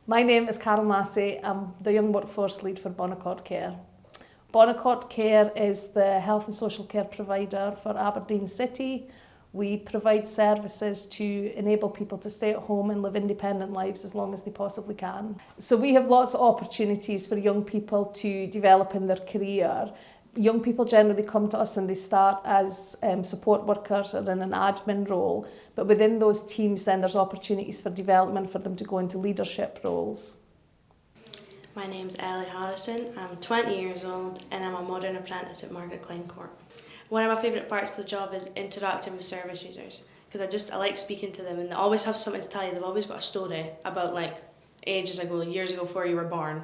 My name is Carol Massey. I'm the Young Workforce Lead for Bonaccord Care. Bonaccord Care is the health and social care provider for Aberdeen City. We provide services to enable people to stay at home and live independent lives as long as they possibly can. So we have lots of opportunities for young people to develop in their career. Young people generally come to us and they start as support workers or in an admin role, but within those teams then there's opportunities for development for them to go into leadership roles. My name's Ellie Harrison, I'm 20 years old and I'm a modern apprentice at Margaret Klein Court. One of my favourite parts of the job is interacting with service users because I like speaking to them and they always have something to tell you. They've always got a story about ages ago, years ago before you were born.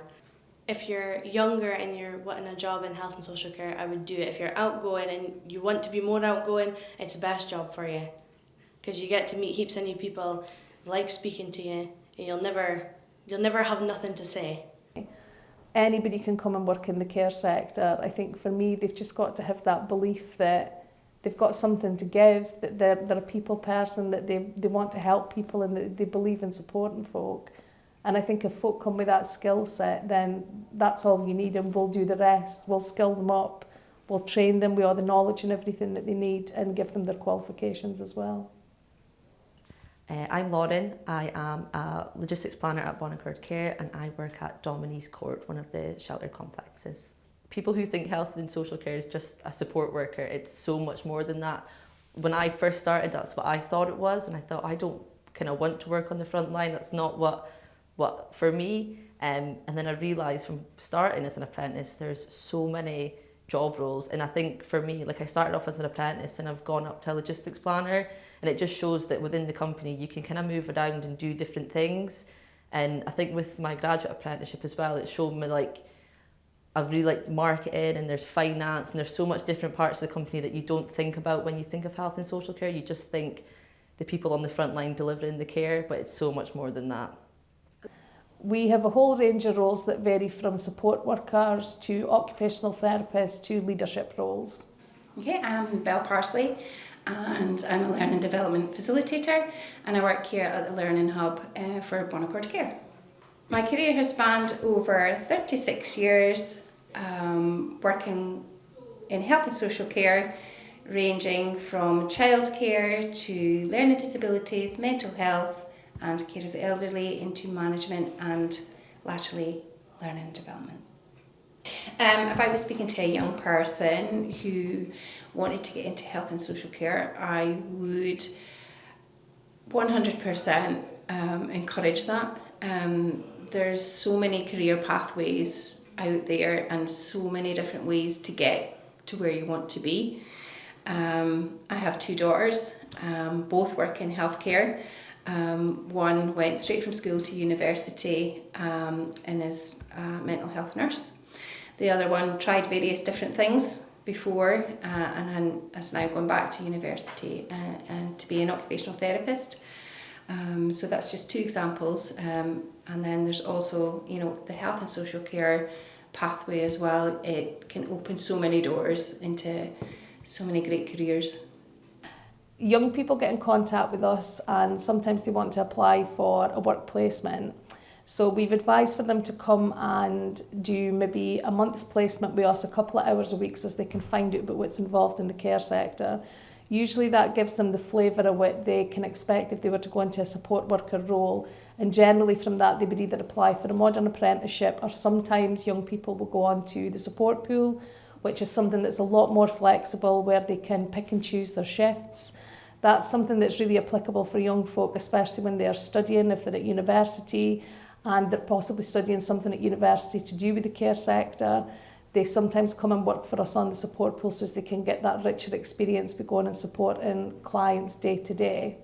If you're younger and you're wanting a job in health and social care, I would do it. If you're outgoing and you want to be more outgoing, it's the best job for you because you get to meet heaps of new people, like speaking to you, and you'll never have nothing to say. Anybody can come and work in the care sector. I think for me, they've just got to have that belief that they've got something to give, that they're a people person, that they want to help people and that they believe in supporting folk. And I think if folk come with that skill set, then that's all you need and we'll do the rest. We'll skill them up, we'll train them with all the knowledge and everything that they need and give them their qualifications as well. I'm Lorraine. I am a logistics planner at Bonaccord Care and I work at Dominies Court, one of the shelter complexes. People who think health and social care is just a support worker, it's so much more than that. When I first started, that's what I thought it was, and I thought I don't kind of want to work on the front line, that's not what for me. And then I realised from starting as an apprentice, there's so many job roles, and I think for me, I started off as an apprentice and I've gone up to a logistics planner, and it just shows that within the company you can kind of move around and do different things. And I think with my graduate apprenticeship as well, it showed me I've really liked marketing and there's finance and there's so much different parts of the company that you don't think about when you think of health and social care. You just think the people on the front line delivering the care, but it's so much more than that. We have a whole range of roles that vary from support workers to occupational therapists to leadership roles. Okay, I'm Belle Parsley and I'm a learning development facilitator and I work here at the Learning Hub for Bonaccord Care. My career has spanned over 36 years working in health and social care, ranging from childcare to learning disabilities, mental health and care of the elderly, into management and laterally learning and development. If I was speaking to a young person who wanted to get into health and social care, I would 100% encourage that. There's so many career pathways out there and so many different ways to get to where you want to be. I have two daughters, both work in healthcare. One went straight from school to university and is a mental health nurse. The other one tried various different things before and has now gone back to university and to be an occupational therapist. So that's just two examples. And then there's also, the health and social care pathway as well. It can open so many doors into so many great careers. Young people get in contact with us and sometimes they want to apply for a work placement. So we've advised for them to come and do maybe a month's placement with us, a couple of hours a week, so they can find out about what's involved in the care sector. Usually that gives them the flavour of what they can expect if they were to go into a support worker role. And generally from that they would either apply for a modern apprenticeship, or sometimes young people will go on to the support pool, which is something that's a lot more flexible where they can pick and choose their shifts. That's something that's really applicable for young folk, especially when they're studying, if they're at university and they're possibly studying something at university to do with the care sector. They sometimes come and work for us on the support pool so they can get that richer experience by going and supporting clients day to day.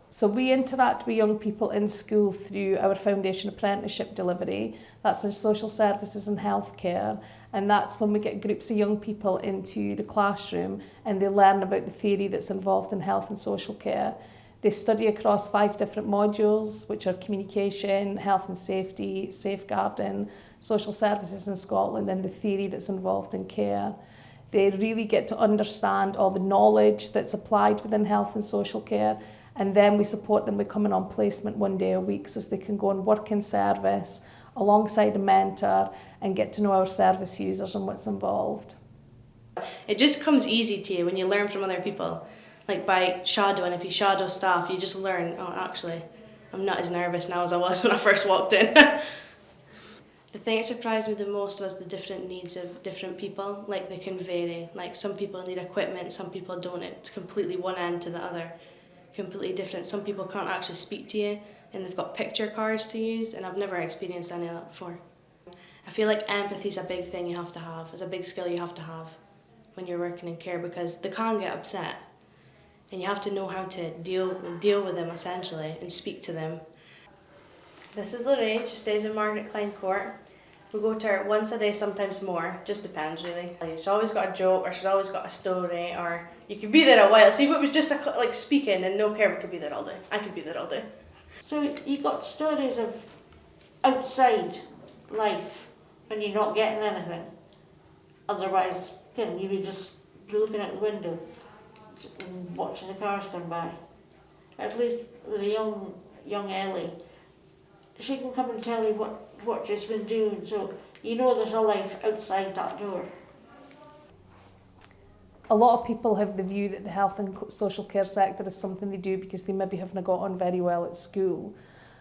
So we interact with young people in school through our foundation apprenticeship delivery. That's in social services and healthcare. And that's when we get groups of young people into the classroom and they learn about the theory that's involved in health and social care. They study across 5 different modules, which are communication, health and safety, safeguarding, social services in Scotland, and the theory that's involved in care. They really get to understand all the knowledge that's applied within health and social care, And then we support them with coming on placement 1 day a week so they can go and work in service alongside a mentor and get to know our service users and what's involved. It just comes easy to you when you learn from other people. Like by shadowing, if you shadow staff, you just learn, oh, actually, I'm not as nervous now as I was when I first walked in. The thing that surprised me the most was the different needs of different people. Like they can vary. Like some people need equipment, some people don't. It's completely one end to the other. Completely different. Some people can't actually speak to you and they've got picture cards to use, and I've never experienced any of that before. I feel like empathy is a big thing you have to have. It's a big skill you have to have when you're working in care, because they can get upset and you have to know how to deal with them essentially and speak to them. This is Lorraine. She stays in Margaret Klein Court. We go to her once a day, sometimes more, just depends really. She's always got a joke, or she's always got a story, or you could be there a while. See, if it was just like speaking and no care, we could be there all day. I could be there all day. So you got stories of outside life when you're not getting anything. Otherwise, you'd be just looking out the window and watching the cars going by. At least with a young Ellie, she can come and tell you what she's been doing, so you know there's a life outside that door. A lot of people have the view that the health and social care sector is something they do because they maybe haven't got on very well at school.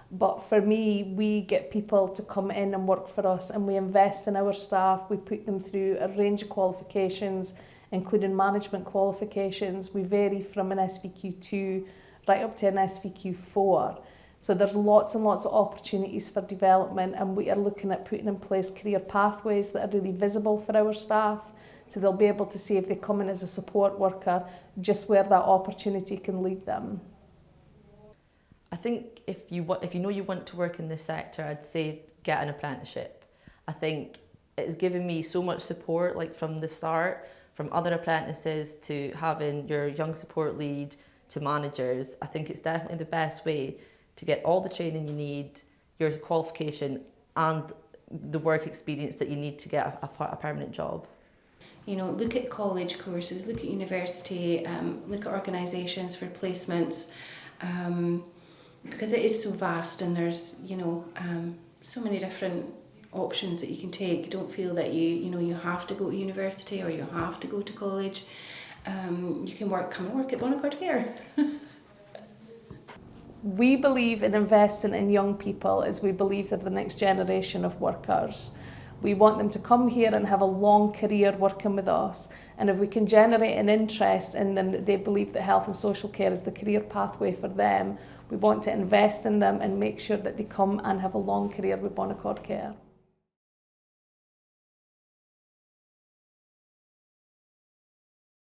But for me, we get people to come in and work for us, and we invest in our staff. We put them through a range of qualifications, including management qualifications. We vary from an SVQ2 right up to an SVQ4. So there's lots and lots of opportunities for development, and we are looking at putting in place career pathways that are really visible for our staff, so they'll be able to see if they come in as a support worker just where that opportunity can lead them. I think if you know you want to work in this sector, I'd say get an apprenticeship. I think it's given me so much support, like from the start, from other apprentices to having your young support lead to managers. I think it's definitely the best way to get all the training you need, your qualification and the work experience that you need to get a permanent job. You know, look at college courses, look at university, look at organisations for placements, because it is so vast and there's, so many different options that you can take. Don't feel that you have to go to university or you have to go to college. You can come and work at Bonaccord Care. We believe in investing in young people as we believe they're the next generation of workers. We want them to come here and have a long career working with us, and if we can generate an interest in them that they believe that health and social care is the career pathway for them, we want to invest in them and make sure that they come and have a long career with Bonaccord Care.